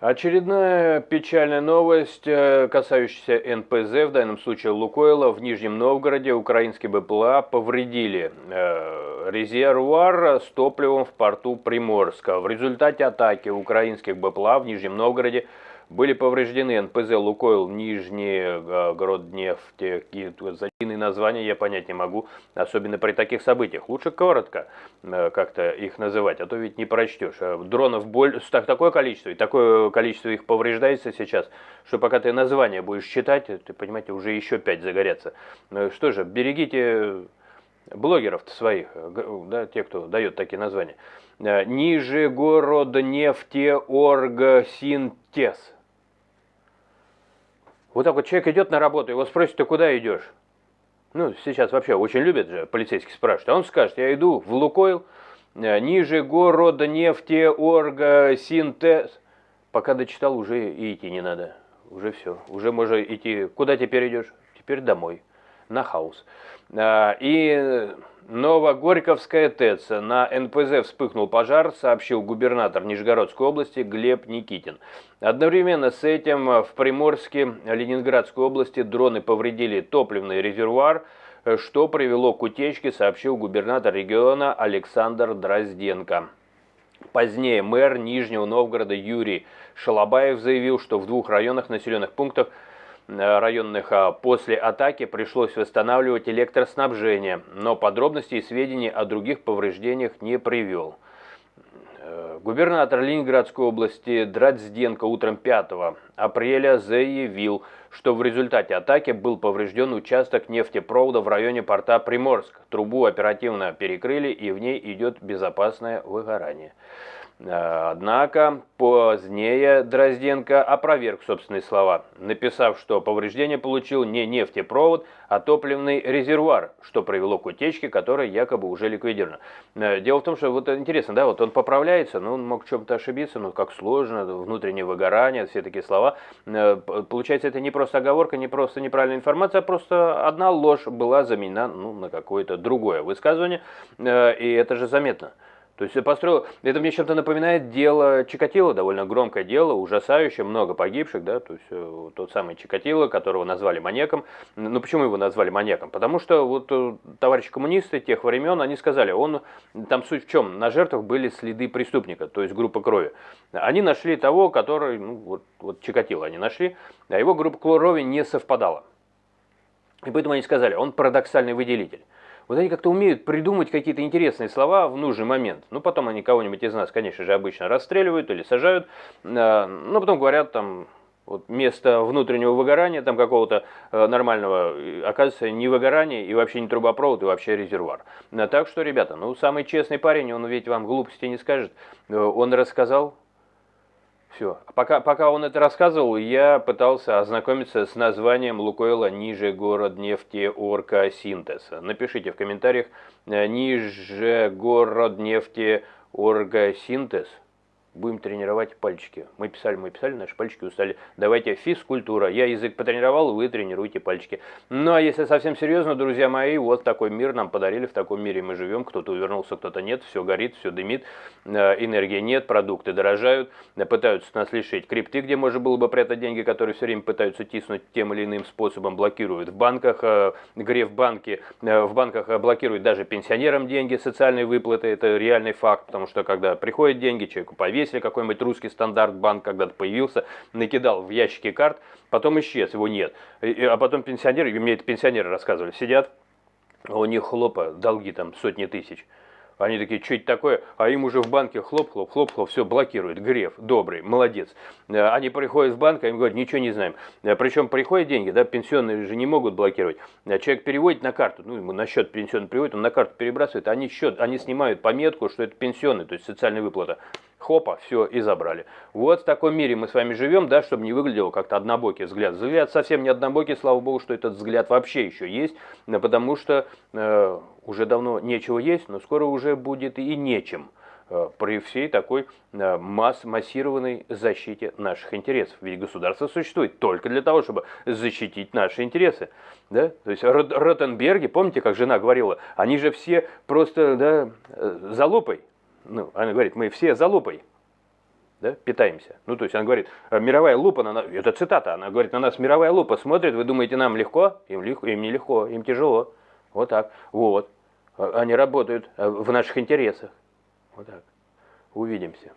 Очередная печальная новость, касающаяся НПЗ, в данном случае Лукойла, в Нижнем Новгороде. Украинские БПЛА повредили резервуар с топливом в порту Приморска. В результате атаки украинских БПЛА в Нижнем Новгороде были повреждены НПЗ «Лукойл» Нижнегороднефть. Длинные названия я понять не могу, особенно при таких событиях. Лучше коротко как-то их называть, а то ведь не прочтешь. Дронов такое количество, и такое количество их повреждается сейчас, что пока ты название будешь читать, ты, понимаете, уже еще 5 загорятся. Что же, берегите блогеров-то своих, да, те, кто дает такие названия. Нижегороднефтеоргсинтез. Вот так вот человек идет на работу, его спросят: ты куда идешь? Ну, сейчас вообще очень любят же полицейских спрашивать. А он скажет: я иду в Лукойл, Нижегороднефтеоргсинтез. Пока дочитал, уже и идти не надо. Уже все. Уже можно идти. Куда теперь идешь? Теперь домой. На хаус. И Новогорьковская ТЭЦ. На НПЗ вспыхнул пожар, сообщил губернатор Нижегородской области Глеб Никитин. Одновременно с этим в Приморске Ленинградской области дроны повредили топливный резервуар, что привело к утечке, сообщил губернатор региона Александр Дрозденко. Позднее мэр Нижнего Новгорода Юрий Шалабаев заявил, что в 2 районах населенных пунктах после атаки пришлось восстанавливать электроснабжение, но подробностей и сведений о других повреждениях не привел. Губернатор Ленинградской области Дрозденко утром 5 апреля заявил, что в результате атаки был поврежден участок нефтепровода в районе порта Приморск. Трубу оперативно перекрыли, и в ней идет безопасное выгорание. Однако позднее Дрозденко опроверг собственные слова, написав, что повреждение получил не нефтепровод, а топливный резервуар, что привело к утечке, которая якобы уже ликвидирована. Дело в том, что вот интересно, да, вот он поправляется, но он мог в чем-то ошибиться, ну как сложно, внутреннее выгорание, все такие слова. Получается, это не просто оговорка, не просто неправильная информация, а просто одна ложь была заменена на какое-то другое высказывание, и это же заметно. То есть это мне чем-то напоминает дело Чикатило, довольно громкое дело, ужасающее, много погибших, да, то есть тот самый Чикатило, которого назвали маньяком. Ну почему его назвали маньяком? Потому что вот товарищи коммунисты тех времен, они сказали, там суть в чем, на жертвах были следы преступника, то есть группа крови. Они нашли того, который, вот Чикатило они нашли, а его группа крови не совпадала. И поэтому они сказали, он парадоксальный выделитель. Вот они как-то умеют придумать какие-то интересные слова в нужный момент. Ну, потом они кого-нибудь из нас, конечно же, обычно расстреливают или сажают. Но потом говорят, там, вот вместо внутреннего выгорания, там какого-то нормального, оказывается, не выгорание, и вообще не трубопровод, и вообще резервуар. Так что, ребята, самый честный парень, он ведь вам глупости не скажет. Он рассказал. Все. Пока он это рассказывал, я пытался ознакомиться с названием Лукойла Нижегороднефтеоргсинтез. Напишите в комментариях Нижегороднефтеоргсинтез. Будем тренировать пальчики. Мы писали, наши пальчики устали. Давайте физкультура. Я язык потренировал, вы тренируйте пальчики. Ну а если совсем серьезно, друзья мои, вот такой мир нам подарили, в таком мире мы живем. Кто-то увернулся, кто-то нет, все горит, все дымит, энергии нет, продукты дорожают, пытаются нас лишить крипты, где можно было бы прятать деньги, которые все время пытаются тиснуть тем или иным способом, блокируют в банках, в банках блокируют даже пенсионерам деньги, социальные выплаты, это реальный факт, потому что когда приходят деньги, человеку повесили, если какой-нибудь русский стандарт банк когда-то появился, накидал в ящики карт, потом исчез, его нет. А потом пенсионеры, мне это пенсионеры рассказывали, сидят, а у них хлопа, долги там сотни тысяч. Они такие, что это такое? А им уже в банке хлоп-хлоп, все блокирует. Греф, добрый, молодец. Они приходят в банк, а им говорят, ничего не знаем. Причем приходят деньги, да, пенсионные же не могут блокировать. Человек переводит на карту, ему на счет пенсионный приводит, он на карту перебрасывает, они снимают пометку, что это пенсионный, то есть социальная выплата. Хопа, все, и забрали. Вот в таком мире мы с вами живем, да, чтобы не выглядело как-то однобокий взгляд. Взгляд совсем не однобокий, слава богу, что этот взгляд вообще еще есть, потому что уже давно нечего есть, но скоро уже будет и нечем при всей такой массированной защите наших интересов. Ведь государство существует только для того, чтобы защитить наши интересы. Да? То есть Ротенберги, помните, как жена говорила, они же все просто, да, за лупой. Она говорит, мы все за лупой. да, питаемся. Ну, то есть она говорит, мировая лупа, это цитата, она говорит, на нас мировая лупа смотрит, вы думаете, нам легко? Им нелегко, им тяжело. Вот так, вот. Они работают в наших интересах. Вот так. Увидимся.